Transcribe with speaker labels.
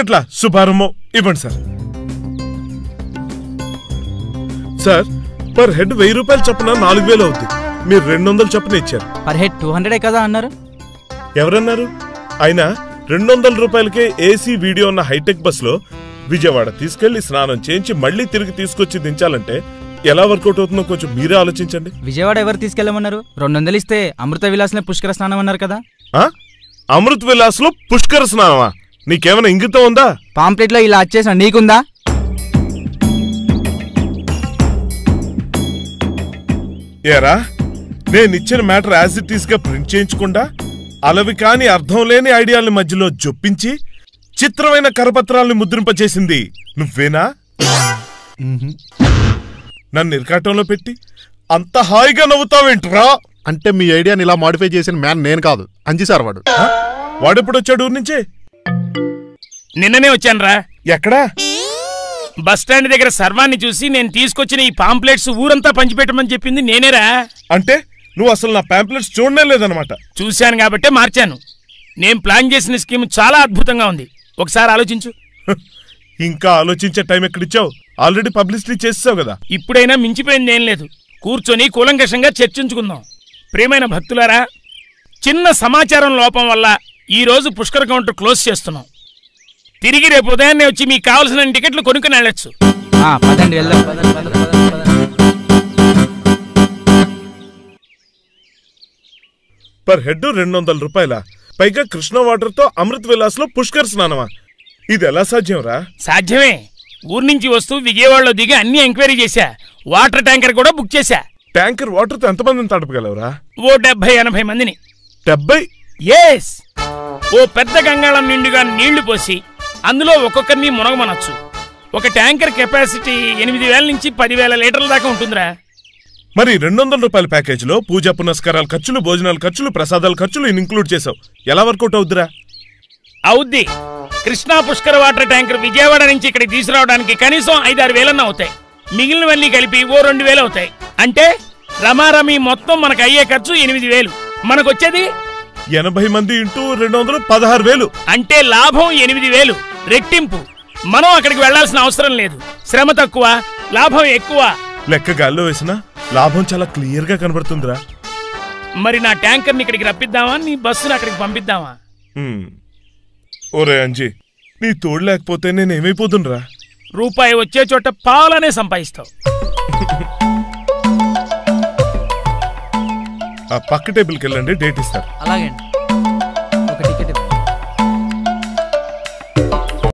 Speaker 1: ఎందుకట్లా శుభారంభం ఇవ్వండి sir. Sir per head 1000 రూపాయలు చొప్పున 4000 అవుతుంది. మీరు 200 చొప్పున ఇచ్చారు.
Speaker 2: పర్ హెడ్ 200 కదా అన్నారు.
Speaker 1: ఎవరన్నారు? అయినా 200 రూపాయలకే ఏసీ వీడియో ఉన్న హైటెక్ బస్ లో విజయవాడ తీసుకెళ్లి స్నానం చేయించి మళ్లీ తిరిగి తీసుకొచ్చి దించాలంటే ఎలా వర్కౌట్ అవుతుందో కొంచెం మీరే ఆలోచించండి.
Speaker 2: విజయవాడ ఎవరు తీసుకెళ్లమన్నారు? 200 ఇస్తే అమృత విలాస్ లో పుష్కర స్నానం అన్నారు కదా.
Speaker 1: అమృత్ విలాస్ లో పుష్కర స్నానమా? నీకేమైనా ఇంగితం ఉందా?
Speaker 2: పాంప్లెట్ లో ఇలా వచ్చేసిన నీకుందా?
Speaker 1: ఏరా నేనిచ్చిన మ్యాటర్ యాజ్ ఇట్ ఈస్ గా ప్రింట్ చేయించకుండా అలవి కాని అర్థం లేని ఐడియాల్ని మధ్యలో జొప్పించి చిత్రమైన కరపత్రాల్ని ముద్రింపచేసింది నువ్వేనా? నన్ను ఇరకాటంలో పెట్టి అంత హాయిగా నవ్వుతావేంట్రా?
Speaker 3: అంటే మీ ఐడియాని ఇలా మాడిఫై చేసిన మ్యాన్ నేను కాదు, అంజీ సార్.
Speaker 1: వాడెప్పుడు వచ్చాడు ఊరి నుంచే?
Speaker 4: నిన్ననే వచ్చానురా.
Speaker 1: ఎక్కడా?
Speaker 4: బస్టాండ్ దగ్గర సర్వాన్ని చూసి నేను తీసుకొచ్చిన ఈ పాంప్లెట్స్ ఊరంతా పంచిపెట్టమని చెప్పింది నేనేరా.
Speaker 1: అంటే నువ్వు అసలు నా పాంప్లెట్స్ చూడనే లేదనమాట.
Speaker 4: చూశాను కాబట్టే మార్చాను. నేను ప్లాన్ చేసిన స్కీమ్ చాలా అద్భుతంగా ఉంది, ఒకసారి ఆలోచించు.
Speaker 1: ఇంకా ఆలోచించే టైం ఎక్కడిచ్చావు? ఆల్రెడీ పబ్లిసిటీ చేసావు కదా.
Speaker 4: ఇప్పుడైనా మించిపోయింది ఏం లేదు, కూర్చొని కూలంకషంగా చర్చించుకుందాం. ప్రియమైన భక్తులారా, చిన్న సమాచారం లోపం వల్ల ఈరోజు పుష్కర కౌంటర్ క్లోజ్ చేస్తున్నాం. తిరిగి రేపు ఉదయాన్నే వచ్చి మీకు కావాల్సిన టికెట్లు కొనుక్కుని వెళ్ళొచ్చు.
Speaker 1: పర్ హెడ్ 200 రూపాయల, పైగా కృష్ణ వాటర్ తో అమృత్ విలాస్ లో పుష్కర్ స్నానమా? ఇది ఎలా సాధ్యం రా?
Speaker 4: సాధ్యమే. ఊరి నుంచి వస్తూ విజయవాడలో దిగి అన్ని ఎంక్వైరీ చేశా. వాటర్ ట్యాంకర్ కూడా బుక్ చేశా.
Speaker 1: ట్యాంకర్ వాటర్ తో ఎంతమందిని తడపగలవురా?
Speaker 4: ఓ 70-80 మందిని.
Speaker 1: 70?
Speaker 4: ఎస్. ఓ పెద్ద గంగాళం నిండుగా నీళ్లు పోసి అందులో ఒక్కొక్కరిని మునగమనొచ్చు. ఒక ట్యాంకర్ కెపాసిటీ 8000 నుంచి 10,000 లీటర్ల దాకా ఉంటుందిరా.
Speaker 1: మరి 200 రూపాయల ప్యాకేజ్ లో పూజా పునస్కారాల ఖర్చులు, భోజనాల ఖర్చులు, ప్రసాదాల ఖర్చులు ఇంక్లూడ్ చేసావు. ఎలా వర్కౌట్ అవుద్దిరా?
Speaker 4: అవుద్ది. కృష్ణా పుష్కర వాటర్ ట్యాంకర్ విజయవాడ నుంచి ఇక్కడికి తీసుకురావడానికి కనీసం 5-6 వేలన్నా అవుతాయి. మిగిలినవన్నీ కలిపి ఓ 2000 అవుతాయి. అంటే రమారమి మొత్తం మనకు అయ్యే ఖర్చు 8000. మనకొచ్చేది
Speaker 1: 80 మంది ఇంటూ 200 16,000.
Speaker 4: అంటే లాభం 8000 రెట్టింపు. మనం అక్కడికి వెళ్లాల్సిన అవసరం లేదు. శ్రమ తక్కువ, లాభం ఎక్కువ.
Speaker 1: లెక్క గాల్లో వేసినా లాభం చాలా క్లియర్ గా కనబడుతుందిరా.
Speaker 4: మరి నా ట్యాంకర్ ని ఇక్కడికి రప్పిద్దామా, నీ బస్సుని అక్కడికి పంపిద్దామా?
Speaker 1: ఓరే అంజీ, నీ తోడు లేకపోతే నేనేమైపోతుండ్రా?
Speaker 4: రూపాయి వచ్చే చోట పాలనే సంపాదిస్తావు.
Speaker 1: ఆ పక్క టేబుల్కి వెళ్ళండి, డేట్ ఇస్తారు.
Speaker 2: అలాగే.